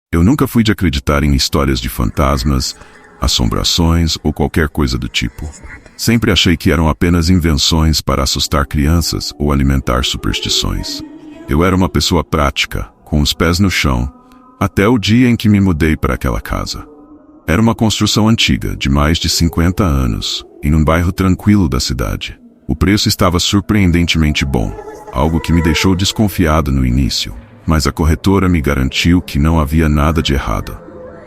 Eu nunca fui de acreditar em histórias de fantasmas, assombrações ou qualquer coisa do tipo. Sempre achei que eram apenas invenções para assustar crianças ou alimentar superstições. Eu era uma pessoa prática, com os pés no chão, até o dia em que me mudei para aquela casa. Era uma construção antiga, de mais de 50 anos, em um bairro tranquilo da cidade. O preço estava surpreendentemente bom, algo que me deixou desconfiado no início, mas a corretora me garantiu que não havia nada de errado.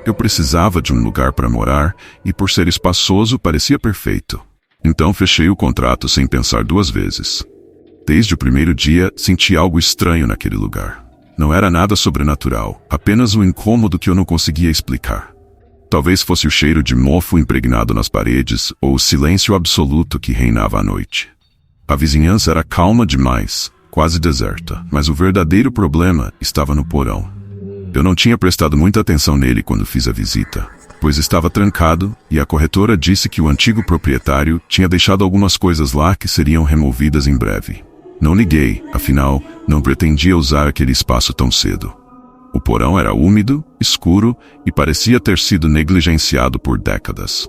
Eu precisava de um lugar para morar e, por ser espaçoso, parecia perfeito. Então fechei o contrato sem pensar duas vezes. Desde o primeiro dia, senti algo estranho naquele lugar. Não era nada sobrenatural, apenas um incômodo que eu não conseguia explicar. Talvez fosse o cheiro de mofo impregnado nas paredes ou o silêncio absoluto que reinava à noite. A vizinhança era calma demais, quase deserta, mas o verdadeiro problema estava no porão. Eu não tinha prestado muita atenção nele quando fiz a visita, pois estava trancado e a corretora disse que o antigo proprietário tinha deixado algumas coisas lá que seriam removidas em breve. Não liguei, afinal, não pretendia usar aquele espaço tão cedo. O porão era úmido, escuro e parecia ter sido negligenciado por décadas.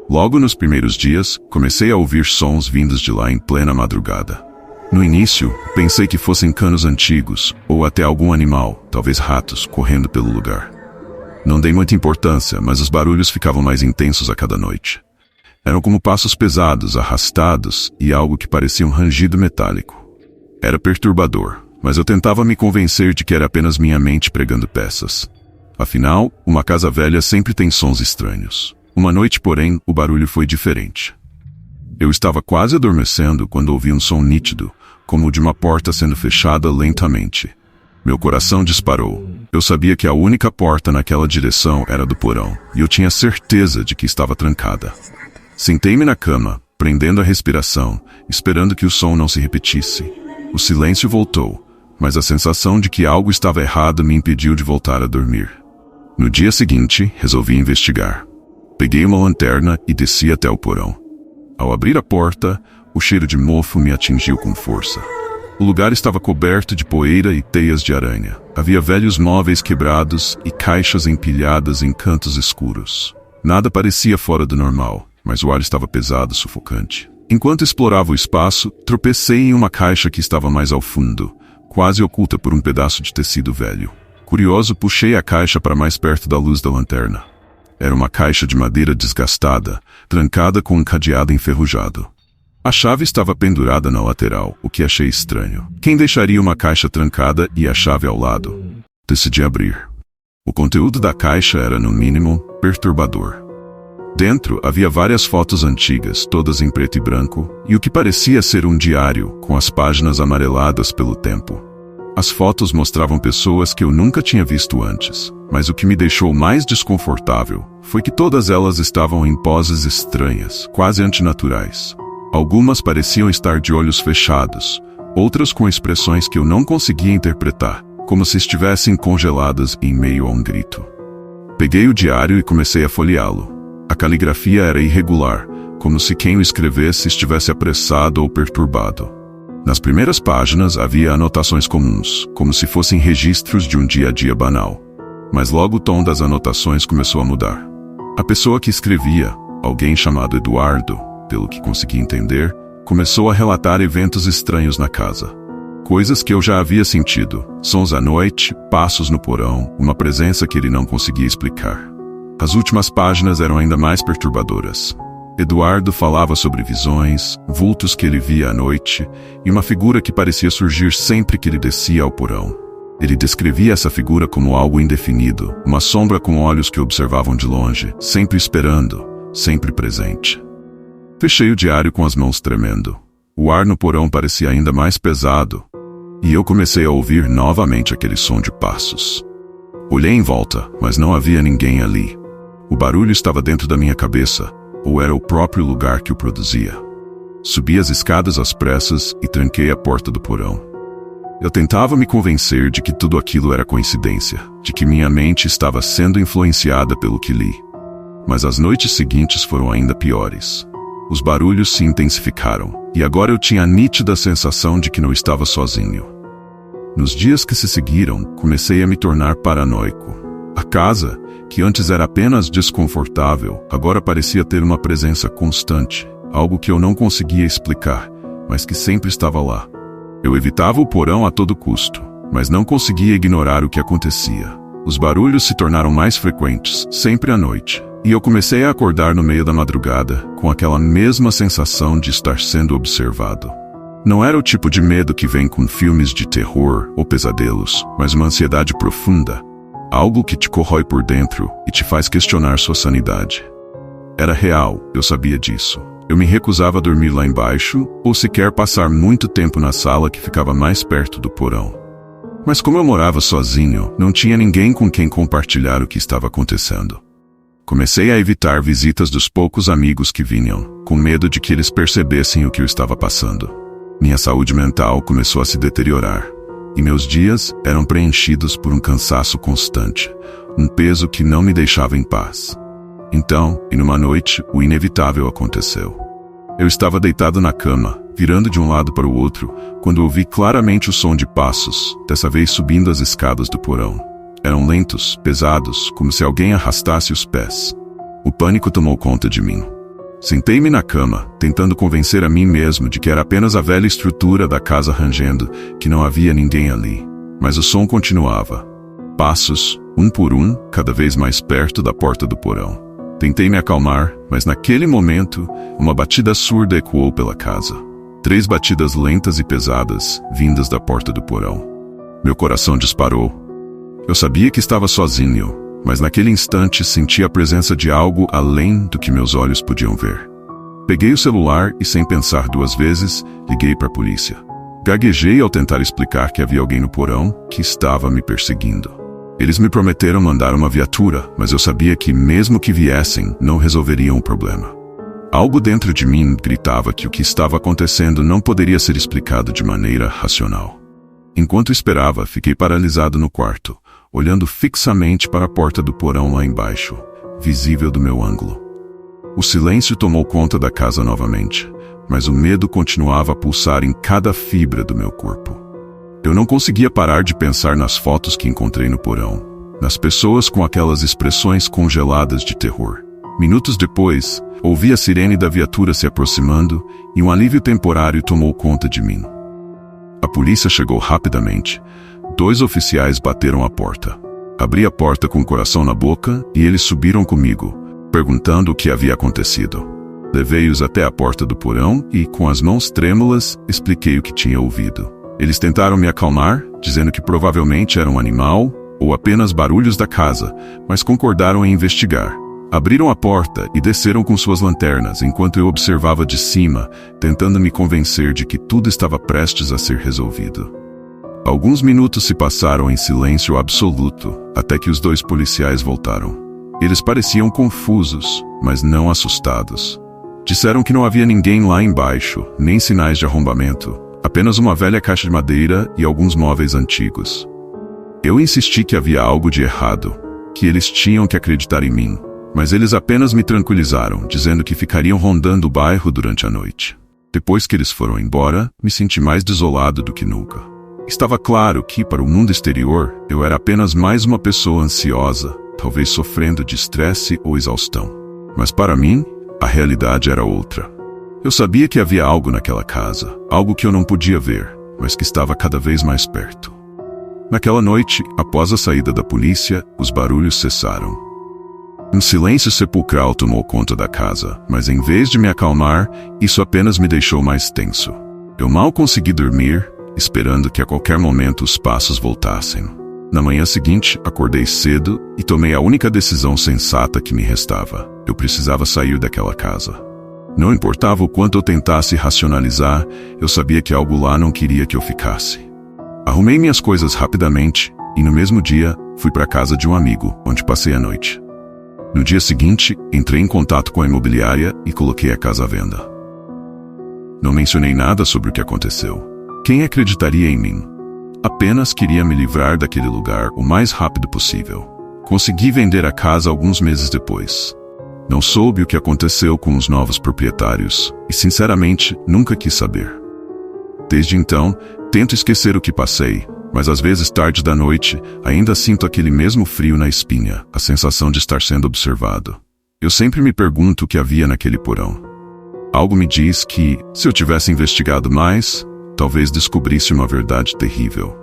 Logo nos primeiros dias, comecei a ouvir sons vindos de lá em plena madrugada. No início, pensei que fossem canos antigos, ou até algum animal, talvez ratos, correndo pelo lugar. Não dei muita importância, mas os barulhos ficavam mais intensos a cada noite. Eram como passos pesados, arrastados, e algo que parecia um rangido metálico. Era perturbador, mas eu tentava me convencer de que era apenas minha mente pregando peças. Afinal, uma casa velha sempre tem sons estranhos. Uma noite, porém, o barulho foi diferente. Eu estava quase adormecendo quando ouvi um som nítido, como o de uma porta sendo fechada lentamente. Meu coração disparou. Eu sabia que a única porta naquela direção era do porão, e eu tinha certeza de que estava trancada. Sentei-me na cama, prendendo a respiração, esperando que o som não se repetisse. O silêncio voltou, mas a sensação de que algo estava errado me impediu de voltar a dormir. No dia seguinte, resolvi investigar. Peguei uma lanterna e desci até o porão. Ao abrir a porta, o cheiro de mofo me atingiu com força. O lugar estava coberto de poeira e teias de aranha. Havia velhos móveis quebrados e caixas empilhadas em cantos escuros. Nada parecia fora do normal, mas o ar estava pesado, sufocante. Enquanto explorava o espaço, tropecei em uma caixa que estava mais ao fundo, quase oculta por um pedaço de tecido velho. Curioso, puxei a caixa para mais perto da luz da lanterna. Era uma caixa de madeira desgastada, trancada com um cadeado enferrujado. A chave estava pendurada na lateral, o que achei estranho. Quem deixaria uma caixa trancada e a chave ao lado? Decidi abrir. O conteúdo da caixa era, no mínimo, perturbador. Dentro havia várias fotos antigas, todas em preto e branco, e o que parecia ser um diário, com as páginas amareladas pelo tempo. As fotos mostravam pessoas que eu nunca tinha visto antes, mas o que me deixou mais desconfortável foi que todas elas estavam em poses estranhas, quase antinaturais. Algumas pareciam estar de olhos fechados, outras com expressões que eu não conseguia interpretar, como se estivessem congeladas em meio a um grito. Peguei o diário e comecei a folheá-lo. A caligrafia era irregular, como se quem o escrevesse estivesse apressado ou perturbado. Nas primeiras páginas havia anotações comuns, como se fossem registros de um dia-a-dia banal. Mas logo o tom das anotações começou a mudar. A pessoa que escrevia, alguém chamado Eduardo, pelo que consegui entender, começou a relatar eventos estranhos na casa. Coisas que eu já havia sentido, sons à noite, passos no porão, uma presença que ele não conseguia explicar. As últimas páginas eram ainda mais perturbadoras. Eduardo falava sobre visões, vultos que ele via à noite, e uma figura que parecia surgir sempre que ele descia ao porão. Ele descrevia essa figura como algo indefinido, uma sombra com olhos que observavam de longe, sempre esperando, sempre presente. Fechei o diário com as mãos tremendo. O ar no porão parecia ainda mais pesado, e eu comecei a ouvir novamente aquele som de passos. Olhei em volta, mas não havia ninguém ali. O barulho estava dentro da minha cabeça, ou era o próprio lugar que o produzia. Subi as escadas às pressas e tranquei a porta do porão. Eu tentava me convencer de que tudo aquilo era coincidência, de que minha mente estava sendo influenciada pelo que li. Mas as noites seguintes foram ainda piores. Os barulhos se intensificaram, e agora eu tinha a nítida sensação de que não estava sozinho. Nos dias que se seguiram, comecei a me tornar paranoico. A casa, que antes era apenas desconfortável, agora parecia ter uma presença constante, algo que eu não conseguia explicar, mas que sempre estava lá. Eu evitava o porão a todo custo, mas não conseguia ignorar o que acontecia. Os barulhos se tornaram mais frequentes, sempre à noite, e eu comecei a acordar no meio da madrugada, com aquela mesma sensação de estar sendo observado. Não era o tipo de medo que vem com filmes de terror ou pesadelos, mas uma ansiedade profunda, algo que te corrói por dentro e te faz questionar sua sanidade. Era real, eu sabia disso. Eu me recusava a dormir lá embaixo, ou sequer passar muito tempo na sala que ficava mais perto do porão. Mas como eu morava sozinho, não tinha ninguém com quem compartilhar o que estava acontecendo. Comecei a evitar visitas dos poucos amigos que vinham, com medo de que eles percebessem o que eu estava passando. Minha saúde mental começou a se deteriorar, e meus dias eram preenchidos por um cansaço constante, um peso que não me deixava em paz. Então, e numa noite, o inevitável aconteceu. Eu estava deitado na cama, virando de um lado para o outro, quando ouvi claramente o som de passos, dessa vez subindo as escadas do porão. Eram lentos, pesados, como se alguém arrastasse os pés. O pânico tomou conta de mim. Sentei-me na cama, tentando convencer a mim mesmo de que era apenas a velha estrutura da casa rangendo, que não havia ninguém ali. Mas o som continuava. Passos, um por um, cada vez mais perto da porta do porão. Tentei me acalmar, mas naquele momento, uma batida surda ecoou pela casa. 3 batidas lentas e pesadas, vindas da porta do porão. Meu coração disparou. Eu sabia que estava sozinho, mas naquele instante senti a presença de algo além do que meus olhos podiam ver. Peguei o celular e, sem pensar 2 vezes, liguei para a polícia. Gaguejei ao tentar explicar que havia alguém no porão que estava me perseguindo. Eles me prometeram mandar uma viatura, mas eu sabia que, mesmo que viessem, não resolveriam o problema. Algo dentro de mim gritava que o que estava acontecendo não poderia ser explicado de maneira racional. Enquanto esperava, fiquei paralisado no quarto, olhando fixamente para a porta do porão lá embaixo, visível do meu ângulo. O silêncio tomou conta da casa novamente, mas o medo continuava a pulsar em cada fibra do meu corpo. Eu não conseguia parar de pensar nas fotos que encontrei no porão, nas pessoas com aquelas expressões congeladas de terror. Minutos depois, ouvi a sirene da viatura se aproximando e um alívio temporário tomou conta de mim. A polícia chegou rapidamente. 2 oficiais bateram a porta. Abri a porta com o coração na boca e eles subiram comigo, perguntando o que havia acontecido. Levei-os até a porta do porão e, com as mãos trêmulas, expliquei o que tinha ouvido. Eles tentaram me acalmar, dizendo que provavelmente era um animal ou apenas barulhos da casa, mas concordaram em investigar. Abriram a porta e desceram com suas lanternas enquanto eu observava de cima, tentando me convencer de que tudo estava prestes a ser resolvido. Alguns minutos se passaram em silêncio absoluto, até que os 2 policiais voltaram. Eles pareciam confusos, mas não assustados. Disseram que não havia ninguém lá embaixo, nem sinais de arrombamento, apenas uma velha caixa de madeira e alguns móveis antigos. Eu insisti que havia algo de errado, que eles tinham que acreditar em mim, mas eles apenas me tranquilizaram, dizendo que ficariam rondando o bairro durante a noite. Depois que eles foram embora, me senti mais desolado do que nunca. Estava claro que, para o mundo exterior, eu era apenas mais uma pessoa ansiosa, talvez sofrendo de estresse ou exaustão. Mas para mim, a realidade era outra. Eu sabia que havia algo naquela casa, algo que eu não podia ver, mas que estava cada vez mais perto. Naquela noite, após a saída da polícia, os barulhos cessaram. Um silêncio sepulcral tomou conta da casa, mas em vez de me acalmar, isso apenas me deixou mais tenso. Eu mal consegui dormir, esperando que a qualquer momento os passos voltassem. Na manhã seguinte, acordei cedo e tomei a única decisão sensata que me restava. Eu precisava sair daquela casa. Não importava o quanto eu tentasse racionalizar, eu sabia que algo lá não queria que eu ficasse. Arrumei minhas coisas rapidamente e no mesmo dia fui para a casa de um amigo, onde passei a noite. No dia seguinte, entrei em contato com a imobiliária e coloquei a casa à venda. Não mencionei nada sobre o que aconteceu. Quem acreditaria em mim? Apenas queria me livrar daquele lugar o mais rápido possível. Consegui vender a casa alguns meses depois. Não soube o que aconteceu com os novos proprietários e, sinceramente, nunca quis saber. Desde então, Tento esquecer o que passei, mas às vezes tarde da noite, ainda sinto aquele mesmo frio na espinha, a sensação de estar sendo observado. Eu sempre me pergunto o que havia naquele porão. Algo me diz que, se eu tivesse investigado mais, talvez descobrisse uma verdade terrível.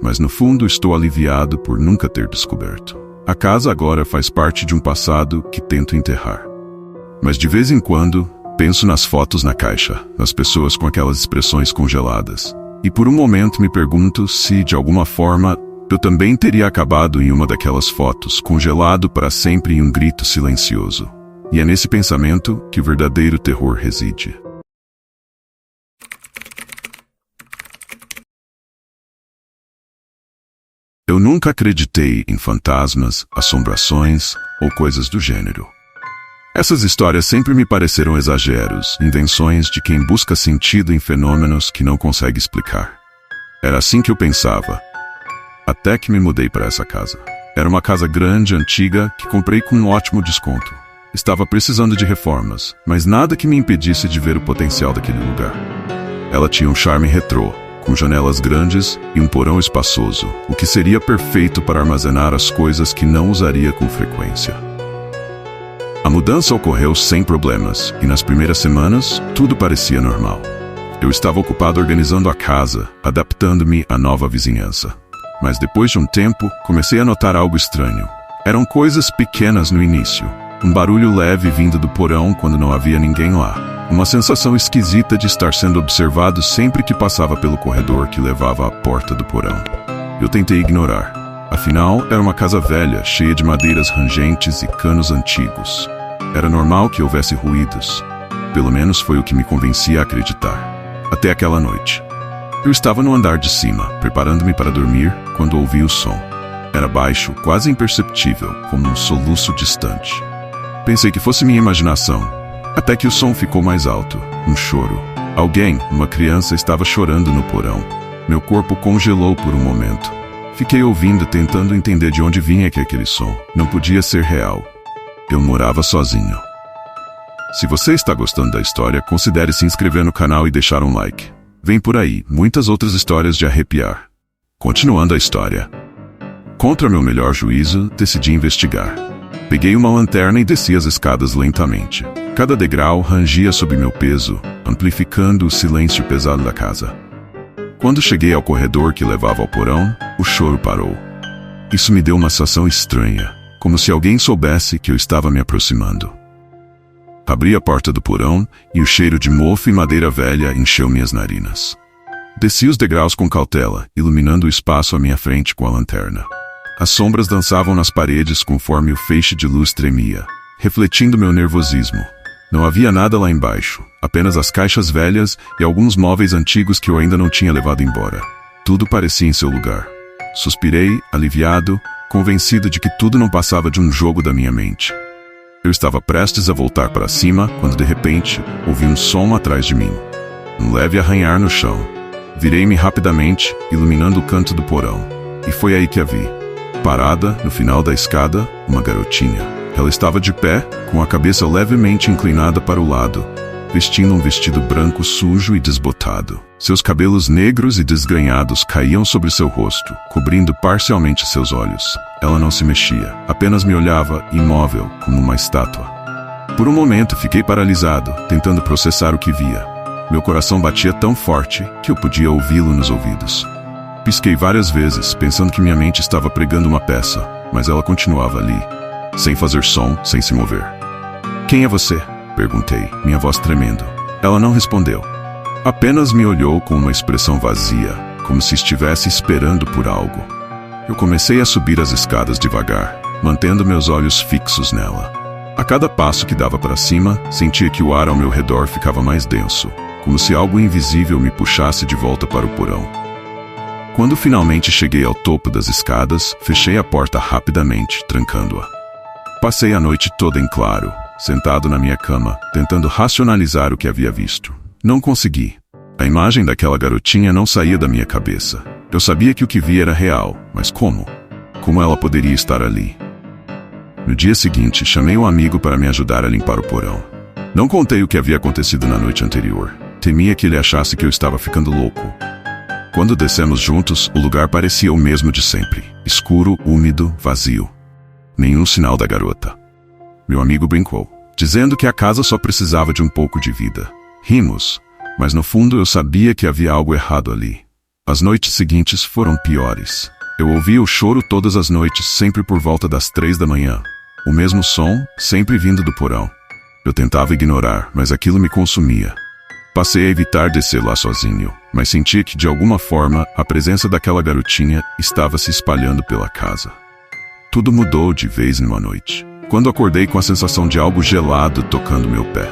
Mas no fundo estou aliviado por nunca ter descoberto. A casa agora faz parte de um passado que tento enterrar. Mas de vez em quando, penso nas fotos na caixa, nas pessoas com aquelas expressões congeladas. E por um momento me pergunto se, de alguma forma, eu também teria acabado em uma daquelas fotos, congelado para sempre em um grito silencioso. E é nesse pensamento que o verdadeiro terror reside. Eu nunca acreditei em fantasmas, assombrações ou coisas do gênero. Essas histórias sempre me pareceram exageros, invenções de quem busca sentido em fenômenos que não consegue explicar. Era assim que eu pensava, até que me mudei para essa casa. Era uma casa grande, antiga, que comprei com um ótimo desconto. Estava precisando de reformas, mas nada que me impedisse de ver o potencial daquele lugar. Ela tinha um charme retrô, com janelas grandes e um porão espaçoso, o que seria perfeito para armazenar as coisas que não usaria com frequência. A mudança ocorreu sem problemas, e nas primeiras semanas, tudo parecia normal. Eu estava ocupado organizando a casa, adaptando-me à nova vizinhança. Mas depois de um tempo, comecei a notar algo estranho. Eram coisas pequenas no início. Um barulho leve vindo do porão quando não havia ninguém lá. Uma sensação esquisita de estar sendo observado sempre que passava pelo corredor que levava à porta do porão. Eu tentei ignorar. Afinal, era uma casa velha, cheia de madeiras rangentes e canos antigos. Era normal que houvesse ruídos. Pelo menos foi o que me convencia a acreditar. Até aquela noite. Eu estava no andar de cima, preparando-me para dormir, quando ouvi o som. Era baixo, quase imperceptível, como um soluço distante. Pensei que fosse minha imaginação, até que o som ficou mais alto, um choro. Alguém, uma criança, estava chorando no porão. Meu corpo congelou por um momento. Fiquei ouvindo, tentando entender de onde vinha aquele som. Não podia ser real. Eu morava sozinho. Se você está gostando da história, considere se inscrever no canal e deixar um like. Vem por aí, muitas outras histórias de arrepiar. Continuando a história. Contra meu melhor juízo, decidi investigar. Peguei uma lanterna e desci as escadas lentamente. Cada degrau rangia sob meu peso, amplificando o silêncio pesado da casa. Quando cheguei ao corredor que levava ao porão, o choro parou. Isso me deu uma sensação estranha, como se alguém soubesse que eu estava me aproximando. Abri a porta do porão e o cheiro de mofo e madeira velha encheu minhas narinas. Desci os degraus com cautela, iluminando o espaço à minha frente com a lanterna. As sombras dançavam nas paredes conforme o feixe de luz tremia, refletindo meu nervosismo. Não havia nada lá embaixo, apenas as caixas velhas e alguns móveis antigos que eu ainda não tinha levado embora. Tudo parecia em seu lugar. Suspirei, aliviado, convencido de que tudo não passava de um jogo da minha mente. Eu estava prestes a voltar para cima quando de repente ouvi um som atrás de mim. Um leve arranhar no chão. Virei-me rapidamente, iluminando o canto do porão. E foi aí que a vi. Parada, no final da escada, uma garotinha. Ela estava de pé, com a cabeça levemente inclinada para o lado, vestindo um vestido branco sujo e desbotado. Seus cabelos negros e desgrenhados caíam sobre seu rosto, cobrindo parcialmente seus olhos. Ela não se mexia, apenas me olhava, imóvel, como uma estátua. Por um momento fiquei paralisado, tentando processar o que via. Meu coração batia tão forte que eu podia ouvi-lo nos ouvidos. Pisquei várias vezes, pensando que minha mente estava pregando uma peça, mas ela continuava ali, sem fazer som, sem se mover. "Quem é você?" perguntei, minha voz tremendo. Ela não respondeu. Apenas me olhou com uma expressão vazia, como se estivesse esperando por algo. Eu comecei a subir as escadas devagar, mantendo meus olhos fixos nela. A cada passo que dava para cima, sentia que o ar ao meu redor ficava mais denso, como se algo invisível me puxasse de volta para o porão. Quando finalmente cheguei ao topo das escadas, fechei a porta rapidamente, trancando-a. Passei a noite toda em claro, sentado na minha cama, tentando racionalizar o que havia visto. Não consegui. A imagem daquela garotinha não saía da minha cabeça. Eu sabia que o que vi era real, mas como? Como ela poderia estar ali? No dia seguinte, chamei um amigo para me ajudar a limpar o porão. Não contei o que havia acontecido na noite anterior. Temia que ele achasse que eu estava ficando louco. Quando descemos juntos, o lugar parecia o mesmo de sempre. Escuro, úmido, vazio. Nenhum sinal da garota. Meu amigo brincou, dizendo que a casa só precisava de um pouco de vida. Rimos, mas no fundo eu sabia que havia algo errado ali. As noites seguintes foram piores. Eu ouvia o choro todas as noites, sempre por volta das 3 da manhã. O mesmo som, sempre vindo do porão. Eu tentava ignorar, mas aquilo me consumia. Passei a evitar descer lá sozinho, mas sentia que de alguma forma a presença daquela garotinha estava se espalhando pela casa. Tudo mudou de vez numa noite, quando acordei com a sensação de algo gelado tocando meu pé.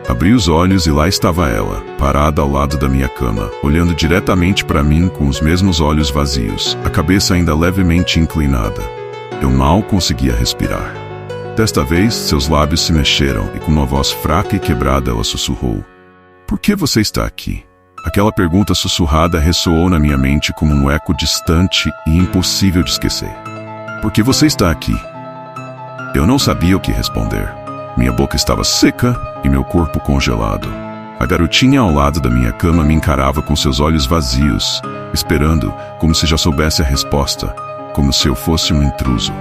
Abri os olhos e lá estava ela, parada ao lado da minha cama, olhando diretamente para mim com os mesmos olhos vazios, a cabeça ainda levemente inclinada. Eu mal conseguia respirar. Desta vez, seus lábios se mexeram e com uma voz fraca e quebrada ela sussurrou: "Por que você está aqui?" Aquela pergunta sussurrada ressoou na minha mente como um eco distante e impossível de esquecer. "Por que você está aqui?" Eu não sabia o que responder. Minha boca estava seca e meu corpo congelado. A garotinha ao lado da minha cama me encarava com seus olhos vazios, esperando, como se já soubesse a resposta, como se eu fosse um intruso.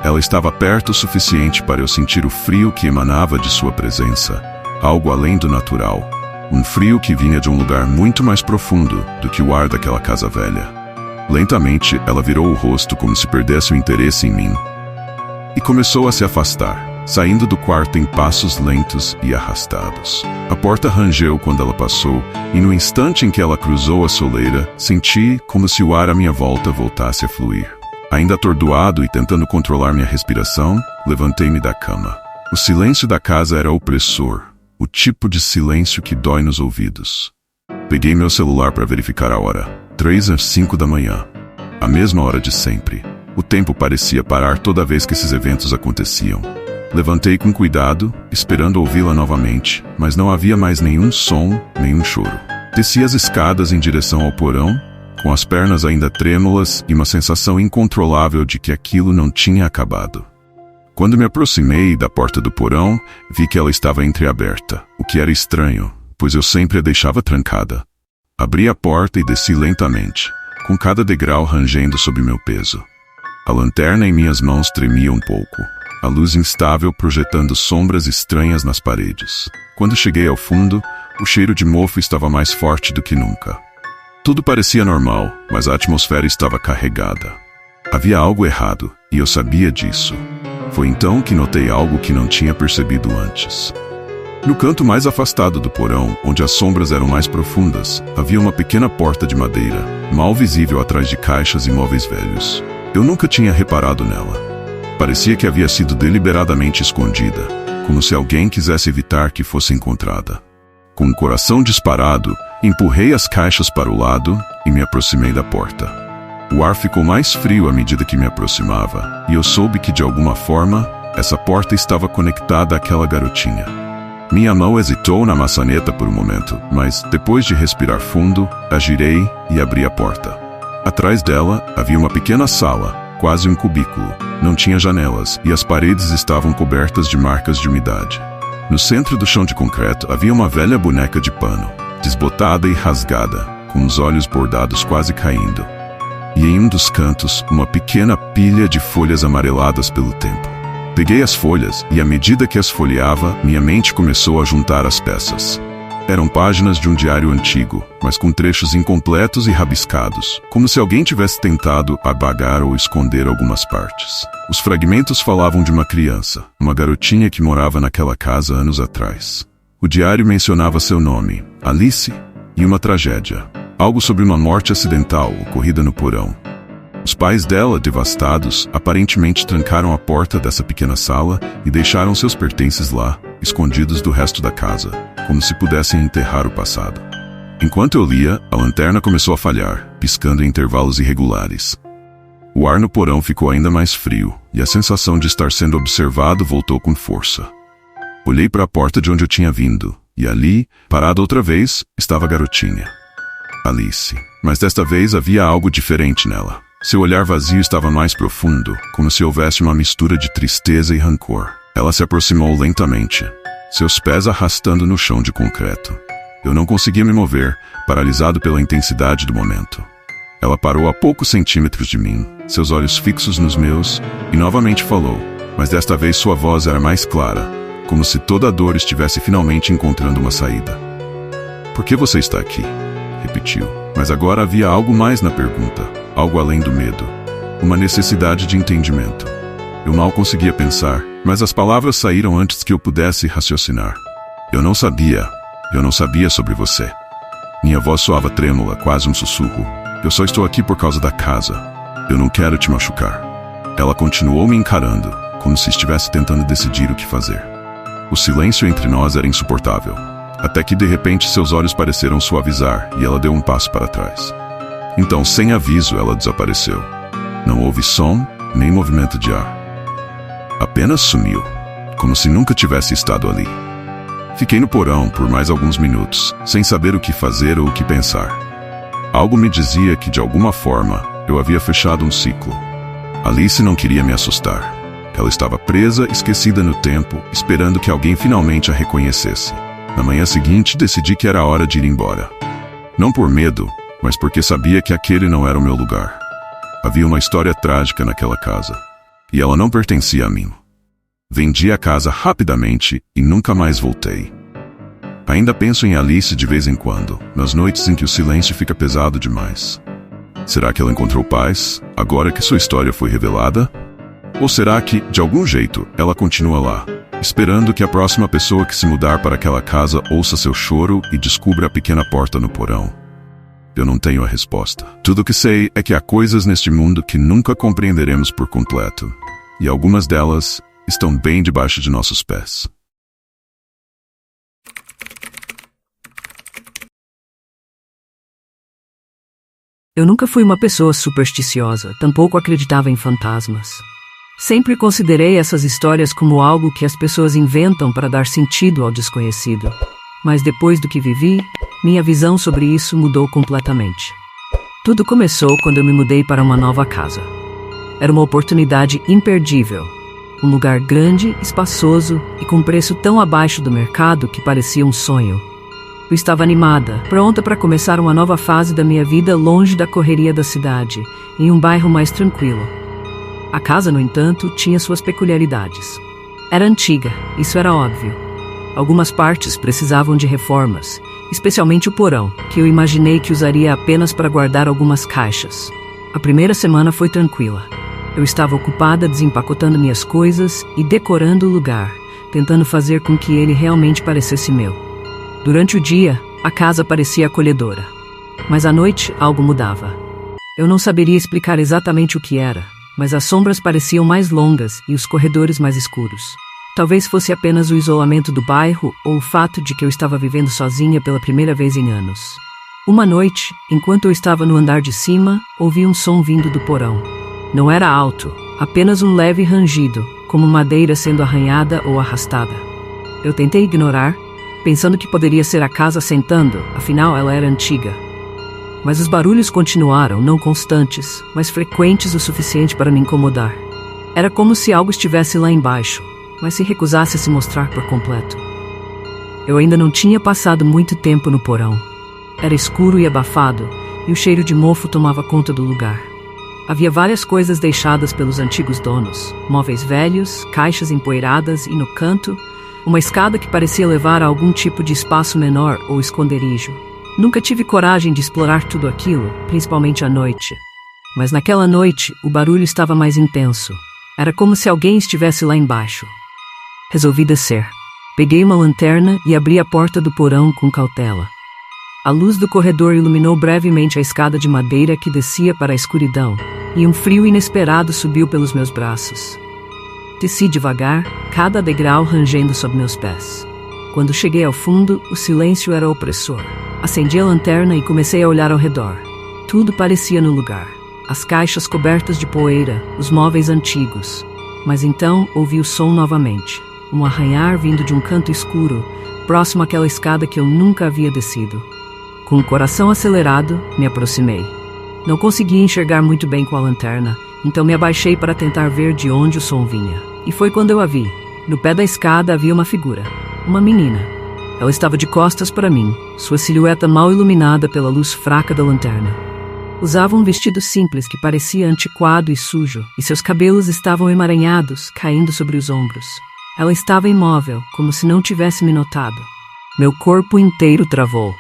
Ela estava perto o suficiente para eu sentir o frio que emanava de sua presença, algo além do natural. Um frio que vinha de um lugar muito mais profundo do que o ar daquela casa velha. Lentamente, ela virou o rosto como se perdesse o interesse em mim. E começou a se afastar, saindo do quarto em passos lentos e arrastados. A porta rangeu quando ela passou, e no instante em que ela cruzou a soleira, senti como se o ar à minha volta voltasse a fluir. Ainda atordoado e tentando controlar minha respiração, levantei-me da cama. O silêncio da casa era opressor. O tipo de silêncio que dói nos ouvidos. Peguei meu celular para verificar a hora. 3h05 da manhã. A mesma hora de sempre. O tempo parecia parar toda vez que esses eventos aconteciam. Levantei com cuidado, esperando ouvi-la novamente, mas não havia mais nenhum som, nenhum choro. Desci as escadas em direção ao porão, com as pernas ainda trêmulas e uma sensação incontrolável de que aquilo não tinha acabado. Quando me aproximei da porta do porão, vi que ela estava entreaberta, o que era estranho, pois eu sempre a deixava trancada. Abri a porta e desci lentamente, com cada degrau rangendo sob meu peso. A lanterna em minhas mãos tremia um pouco, a luz instável projetando sombras estranhas nas paredes. Quando cheguei ao fundo, o cheiro de mofo estava mais forte do que nunca. Tudo parecia normal, mas a atmosfera estava carregada. Havia algo errado, e eu sabia disso. Foi então que notei algo que não tinha percebido antes. No canto mais afastado do porão, onde as sombras eram mais profundas, havia uma pequena porta de madeira, mal visível atrás de caixas e móveis velhos. Eu nunca tinha reparado nela. Parecia que havia sido deliberadamente escondida, como se alguém quisesse evitar que fosse encontrada. Com o coração disparado, empurrei as caixas para o lado e me aproximei da porta. O ar ficou mais frio à medida que me aproximava, e eu soube que de alguma forma, essa porta estava conectada àquela garotinha. Minha mão hesitou na maçaneta por um momento, mas, depois de respirar fundo, a girei e abri a porta. Atrás dela, havia uma pequena sala, quase um cubículo. Não tinha janelas, e as paredes estavam cobertas de marcas de umidade. No centro do chão de concreto, havia uma velha boneca de pano, desbotada e rasgada, com os olhos bordados quase caindo. E em um dos cantos, uma pequena pilha de folhas amareladas pelo tempo. Peguei as folhas e, à medida que as folheava, minha mente começou a juntar as peças. Eram páginas de um diário antigo, mas com trechos incompletos e rabiscados, como se alguém tivesse tentado apagar ou esconder algumas partes. Os fragmentos falavam de uma criança, uma garotinha que morava naquela casa anos atrás. O diário mencionava seu nome, Alice, e uma tragédia. Algo sobre uma morte acidental ocorrida no porão. Os pais dela, devastados, aparentemente trancaram a porta dessa pequena sala e deixaram seus pertences lá, escondidos do resto da casa, como se pudessem enterrar o passado. Enquanto eu lia, a lanterna começou a falhar, piscando em intervalos irregulares. O ar no porão ficou ainda mais frio, e a sensação de estar sendo observado voltou com força. Olhei para a porta de onde eu tinha vindo, e ali, parada outra vez, estava a garotinha. Alice. Mas desta vez havia algo diferente nela. Seu olhar vazio estava mais profundo, como se houvesse uma mistura de tristeza e rancor. Ela se aproximou lentamente, seus pés arrastando no chão de concreto. Eu não conseguia me mover, paralisado pela intensidade do momento. Ela parou a poucos centímetros de mim, seus olhos fixos nos meus, e novamente falou, mas desta vez sua voz era mais clara, como se toda a dor estivesse finalmente encontrando uma saída. Por que você está aqui? Repetiu, mas agora havia algo mais na pergunta, algo além do medo, uma necessidade de entendimento. Eu mal conseguia pensar, mas as palavras saíram antes que eu pudesse raciocinar. Eu não sabia sobre você. Minha voz soava trêmula, quase um sussurro. Eu só estou aqui por causa da casa. Eu não quero te machucar. Ela continuou me encarando, como se estivesse tentando decidir o que fazer. O silêncio entre nós era insuportável, até que de repente seus olhos pareceram suavizar e ela deu um passo para trás. Então, sem aviso, ela desapareceu. Não houve som, nem movimento de ar. Apenas sumiu, como se nunca tivesse estado ali. Fiquei no porão por mais alguns minutos, sem saber o que fazer ou o que pensar. Algo me dizia que, de alguma forma, eu havia fechado um ciclo. Alice não queria me assustar. Ela estava presa, esquecida no tempo, esperando que alguém finalmente a reconhecesse. Na manhã seguinte, decidi que era hora de ir embora. Não por medo, mas porque sabia que aquele não era o meu lugar. Havia uma história trágica naquela casa, e ela não pertencia a mim. Vendi a casa rapidamente e nunca mais voltei. Ainda penso em Alice de vez em quando, nas noites em que o silêncio fica pesado demais. Será que ela encontrou paz, agora que sua história foi revelada? Ou será que, de algum jeito, ela continua lá, esperando que a próxima pessoa que se mudar para aquela casa ouça seu choro e descubra a pequena porta no porão? Eu não tenho a resposta. Tudo o que sei é que há coisas neste mundo que nunca compreenderemos por completo, e algumas delas estão bem debaixo de nossos pés. Eu nunca fui uma pessoa supersticiosa, tampouco acreditava em fantasmas. Sempre considerei essas histórias como algo que as pessoas inventam para dar sentido ao desconhecido. Mas depois do que vivi, minha visão sobre isso mudou completamente. Tudo começou quando eu me mudei para uma nova casa. Era uma oportunidade imperdível. Um lugar grande, espaçoso e com preço tão abaixo do mercado que parecia um sonho. Eu estava animada, pronta para começar uma nova fase da minha vida longe da correria da cidade, em um bairro mais tranquilo. A casa, no entanto, tinha suas peculiaridades. Era antiga, isso era óbvio. Algumas partes precisavam de reformas, especialmente o porão, que eu imaginei que usaria apenas para guardar algumas caixas. A primeira semana foi tranquila. Eu estava ocupada desempacotando minhas coisas e decorando o lugar, tentando fazer com que ele realmente parecesse meu. Durante o dia, a casa parecia acolhedora. Mas à noite, algo mudava. Eu não saberia explicar exatamente o que era, mas as sombras pareciam mais longas e os corredores mais escuros. Talvez fosse apenas o isolamento do bairro ou o fato de que eu estava vivendo sozinha pela primeira vez em anos. Uma noite, enquanto eu estava no andar de cima, ouvi um som vindo do porão. Não era alto, apenas um leve rangido, como madeira sendo arranhada ou arrastada. Eu tentei ignorar, pensando que poderia ser a casa sentando, afinal ela era antiga. Mas os barulhos continuaram, não constantes, mas frequentes o suficiente para me incomodar. Era como se algo estivesse lá embaixo, mas se recusasse a se mostrar por completo. Eu ainda não tinha passado muito tempo no porão. Era escuro e abafado, e o cheiro de mofo tomava conta do lugar. Havia várias coisas deixadas pelos antigos donos, móveis velhos, caixas empoeiradas e, no canto, uma escada que parecia levar a algum tipo de espaço menor ou esconderijo. Nunca tive coragem de explorar tudo aquilo, principalmente à noite. Mas naquela noite, o barulho estava mais intenso. Era como se alguém estivesse lá embaixo. Resolvi descer. Peguei uma lanterna e abri a porta do porão com cautela. A luz do corredor iluminou brevemente a escada de madeira que descia para a escuridão, e um frio inesperado subiu pelos meus braços. Desci devagar, cada degrau rangendo sob meus pés. Quando cheguei ao fundo, o silêncio era opressor. Acendi a lanterna e comecei a olhar ao redor. Tudo parecia no lugar. As caixas cobertas de poeira, os móveis antigos. Mas então ouvi o som novamente. Um arranhar vindo de um canto escuro, próximo àquela escada que eu nunca havia descido. Com o coração acelerado, me aproximei. Não conseguia enxergar muito bem com a lanterna, então me abaixei para tentar ver de onde o som vinha. E foi quando eu a vi. No pé da escada havia uma figura. Uma menina. Ela estava de costas para mim, sua silhueta mal iluminada pela luz fraca da lanterna. Usava um vestido simples que parecia antiquado e sujo, e seus cabelos estavam emaranhados, caindo sobre os ombros. Ela estava imóvel, como se não tivesse me notado. Meu corpo inteiro travou.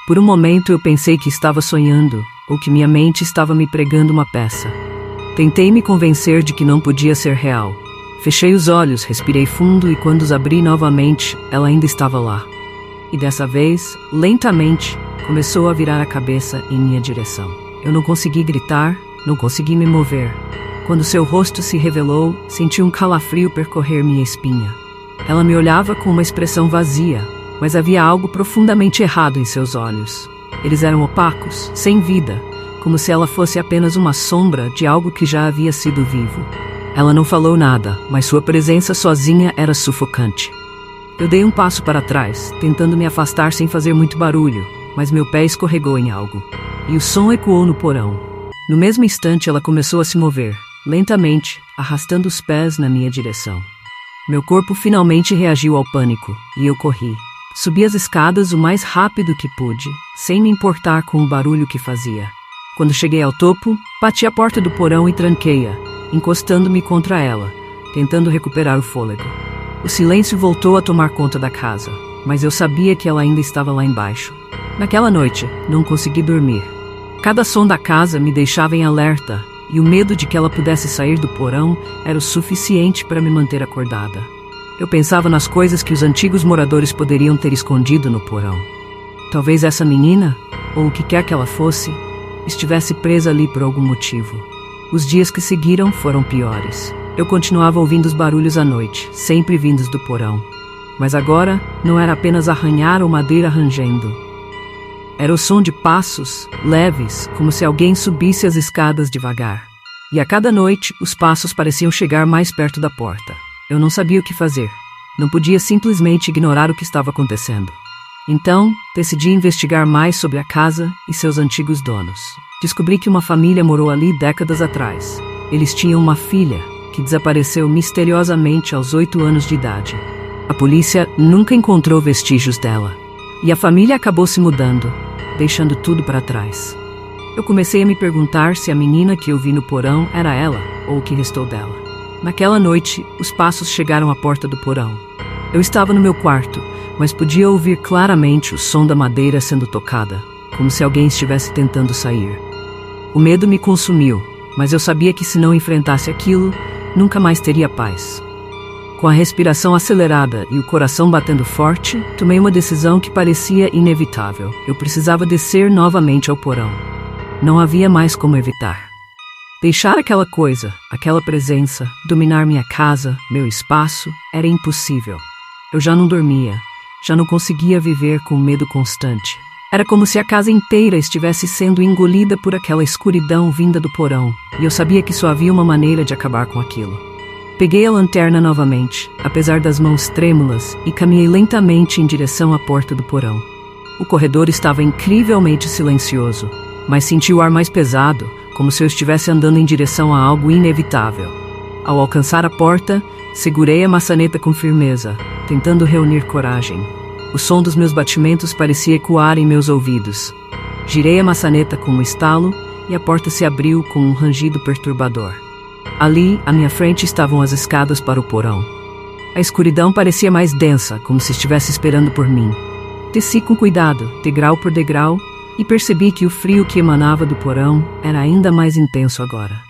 Por um momento eu pensei que estava sonhando, ou que minha mente estava me pregando uma peça. Tentei me convencer de que não podia ser real. Fechei os olhos, respirei fundo e quando os abri novamente, ela ainda estava lá. E dessa vez, lentamente, começou a virar a cabeça em minha direção. Eu não consegui gritar, não consegui me mover. Quando seu rosto se revelou, senti um calafrio percorrer minha espinha. Ela me olhava com uma expressão vazia, mas havia algo profundamente errado em seus olhos. Eles eram opacos, sem vida, como se ela fosse apenas uma sombra de algo que já havia sido vivo. Ela não falou nada, mas sua presença sozinha era sufocante. Eu dei um passo para trás, tentando me afastar sem fazer muito barulho, mas meu pé escorregou em algo. E o som ecoou no porão. No mesmo instante ela começou a se mover, lentamente, arrastando os pés na minha direção. Meu corpo finalmente reagiu ao pânico, e eu corri. Subi as escadas o mais rápido que pude, sem me importar com o barulho que fazia. Quando cheguei ao topo, bati a porta do porão e tranquei-a, encostando-me contra ela, tentando recuperar o fôlego. O silêncio voltou a tomar conta da casa, mas eu sabia que ela ainda estava lá embaixo. Naquela noite, não consegui dormir. Cada som da casa me deixava em alerta, e o medo de que ela pudesse sair do porão era o suficiente para me manter acordada. Eu pensava nas coisas que os antigos moradores poderiam ter escondido no porão. Talvez essa menina, ou o que quer que ela fosse, estivesse presa ali por algum motivo. Os dias que seguiram foram piores. Eu continuava ouvindo os barulhos à noite, sempre vindos do porão. Mas agora não era apenas arranhar ou madeira rangendo. Era o som de passos, leves, como se alguém subisse as escadas devagar. E a cada noite, os passos pareciam chegar mais perto da porta. Eu não sabia o que fazer. Não podia simplesmente ignorar o que estava acontecendo. Então, decidi investigar mais sobre a casa e seus antigos donos. Descobri que uma família morou ali décadas atrás. Eles tinham uma filha, que desapareceu misteriosamente aos 8 anos de idade. A polícia nunca encontrou vestígios dela. E a família acabou se mudando, deixando tudo para trás. Eu comecei a me perguntar se a menina que eu vi no porão era ela, ou o que restou dela. Naquela noite, os passos chegaram à porta do porão. Eu estava no meu quarto, mas podia ouvir claramente o som da madeira sendo tocada, como se alguém estivesse tentando sair. O medo me consumiu, mas eu sabia que se não enfrentasse aquilo, nunca mais teria paz. Com a respiração acelerada e o coração batendo forte, tomei uma decisão que parecia inevitável. Eu precisava descer novamente ao porão. Não havia mais como evitar. Deixar aquela coisa, aquela presença, dominar minha casa, meu espaço, era impossível. Eu já não dormia, já não conseguia viver com medo constante. Era como se a casa inteira estivesse sendo engolida por aquela escuridão vinda do porão, e eu sabia que só havia uma maneira de acabar com aquilo. Peguei a lanterna novamente, apesar das mãos trêmulas, e caminhei lentamente em direção à porta do porão. O corredor estava incrivelmente silencioso, mas senti o ar mais pesado, como se eu estivesse andando em direção a algo inevitável. Ao alcançar a porta, segurei a maçaneta com firmeza, tentando reunir coragem. O som dos meus batimentos parecia ecoar em meus ouvidos. Girei a maçaneta com um estalo e a porta se abriu com um rangido perturbador. Ali, à minha frente, estavam as escadas para o porão. A escuridão parecia mais densa, como se estivesse esperando por mim. Desci com cuidado, degrau por degrau, e percebi que o frio que emanava do porão era ainda mais intenso agora.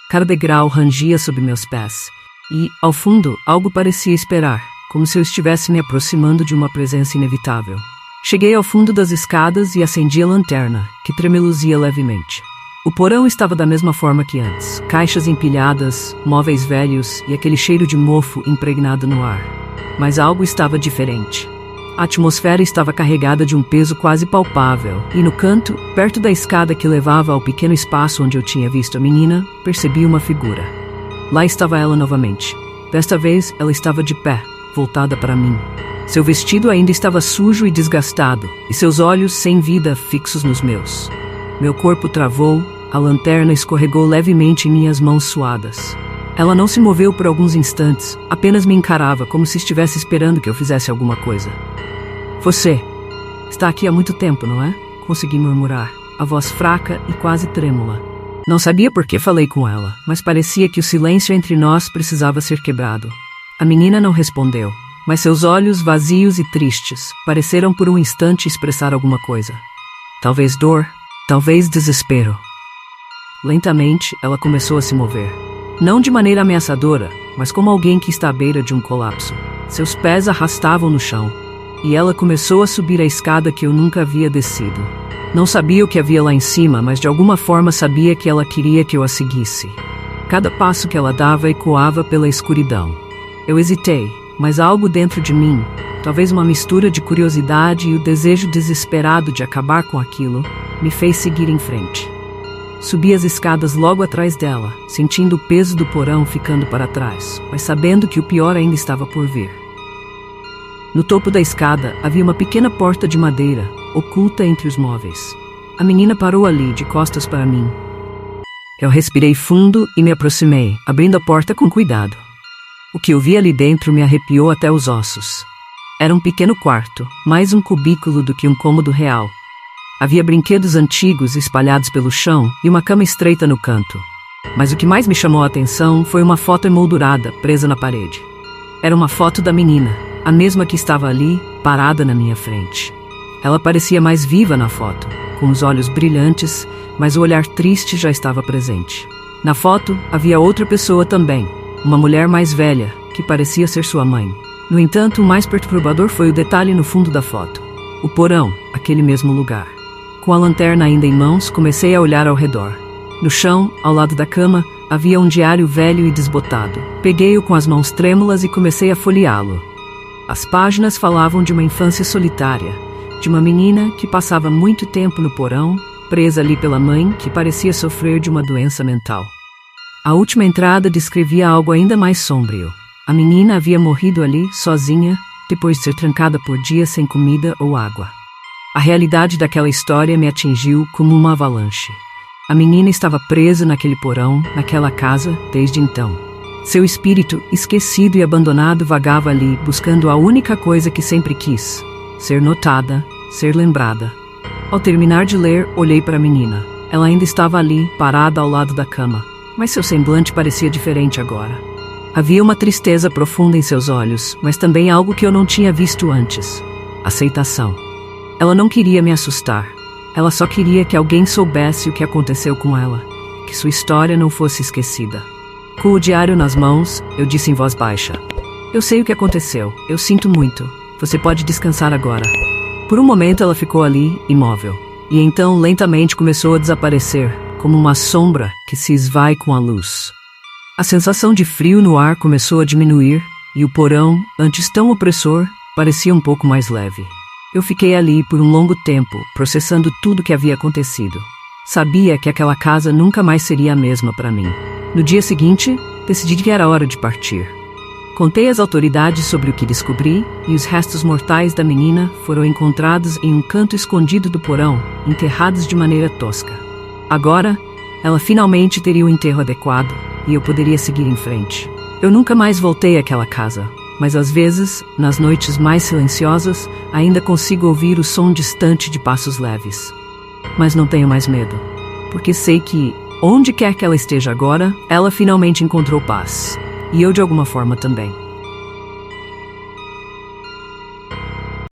Cada degrau rangia sob meus pés, e, ao fundo, algo parecia esperar, como se eu estivesse me aproximando de uma presença inevitável. Cheguei ao fundo das escadas e acendi a lanterna, que tremeluzia levemente. O porão estava da mesma forma que antes, caixas empilhadas, móveis velhos e aquele cheiro de mofo impregnado no ar. Mas algo estava diferente. A atmosfera estava carregada de um peso quase palpável, e no canto, perto da escada que levava ao pequeno espaço onde eu tinha visto a menina, percebi uma figura. Lá estava ela novamente. Desta vez, ela estava de pé, voltada para mim. Seu vestido ainda estava sujo e desgastado, e seus olhos sem vida fixos nos meus. Meu corpo travou, a lanterna escorregou levemente em minhas mãos suadas. Ela não se moveu por alguns instantes, apenas me encarava como se estivesse esperando que eu fizesse alguma coisa. Você está aqui há muito tempo, não é? Consegui murmurar. a voz fraca e quase trêmula. Não sabia por que falei com ela, mas parecia que o silêncio entre nós precisava ser quebrado. A menina não respondeu, mas seus olhos vazios e tristes pareceram por um instante expressar alguma coisa. Talvez dor, talvez desespero. Lentamente, ela começou a se mover. Não de maneira ameaçadora, mas como alguém que está à beira de um colapso. Seus pés arrastavam no chão, e ela começou a subir a escada que eu nunca havia descido. Não sabia o que havia lá em cima, mas de alguma forma sabia que ela queria que eu a seguisse. Cada passo que ela dava ecoava pela escuridão. Eu hesitei, mas algo dentro de mim, talvez uma mistura de curiosidade e o desejo desesperado de acabar com aquilo, me fez seguir em frente. Subi as escadas logo atrás dela, sentindo o peso do porão ficando para trás, mas sabendo que o pior ainda estava por vir. No topo da escada havia uma pequena porta de madeira, oculta entre os móveis. A menina parou ali, de costas para mim. Eu respirei fundo e me aproximei, abrindo a porta com cuidado. O que eu vi ali dentro me arrepiou até os ossos. Era um pequeno quarto, mais um cubículo do que um cômodo real. Havia brinquedos antigos espalhados pelo chão e uma cama estreita no canto. Mas o que mais me chamou a atenção foi uma foto emoldurada presa na parede. Era uma foto da menina, a mesma que estava ali, parada na minha frente. Ela parecia mais viva na foto, com os olhos brilhantes, mas o olhar triste já estava presente. Na foto, havia outra pessoa também, uma mulher mais velha, que parecia ser sua mãe. No entanto, o mais perturbador foi o detalhe no fundo da foto. O porão, aquele mesmo lugar. Com a lanterna ainda em mãos, comecei a olhar ao redor. No chão, ao lado da cama, havia um diário velho e desbotado. Peguei-o com as mãos trêmulas e comecei a folheá-lo. As páginas falavam de uma infância solitária, de uma menina que passava muito tempo no porão, presa ali pela mãe, que parecia sofrer de uma doença mental. A última entrada descrevia algo ainda mais sombrio. A menina havia morrido ali, sozinha, depois de ser trancada por dias sem comida ou água. A realidade daquela história me atingiu como uma avalanche. A menina estava presa naquele porão, naquela casa, desde então. Seu espírito, esquecido e abandonado, vagava ali, buscando a única coisa que sempre quis: ser notada, ser lembrada. Ao terminar de ler, olhei para a menina. Ela ainda estava ali, parada ao lado da cama, mas seu semblante parecia diferente agora. Havia uma tristeza profunda em seus olhos, mas também algo que eu não tinha visto antes: aceitação. Ela não queria me assustar. Ela só queria que alguém soubesse o que aconteceu com ela, que sua história não fosse esquecida. Com o diário nas mãos, eu disse em voz baixa: eu sei o que aconteceu, eu sinto muito. Você pode descansar agora. Por um momento ela ficou ali, imóvel, e então lentamente começou a desaparecer, como uma sombra que se esvai com a luz. A sensação de frio no ar começou a diminuir, e o porão, antes tão opressor, parecia um pouco mais leve. Eu fiquei ali por um longo tempo, processando tudo o que havia acontecido. Sabia que aquela casa nunca mais seria a mesma para mim. No dia seguinte, decidi que era hora de partir. Contei às autoridades sobre o que descobri, e os restos mortais da menina foram encontrados em um canto escondido do porão, enterrados de maneira tosca. Agora, ela finalmente teria um enterro adequado, e eu poderia seguir em frente. Eu nunca mais voltei àquela casa, mas às vezes, nas noites mais silenciosas, ainda consigo ouvir o som distante de passos leves. Mas não tenho mais medo, porque sei que, onde quer que ela esteja agora, ela finalmente encontrou paz. E eu de alguma forma também.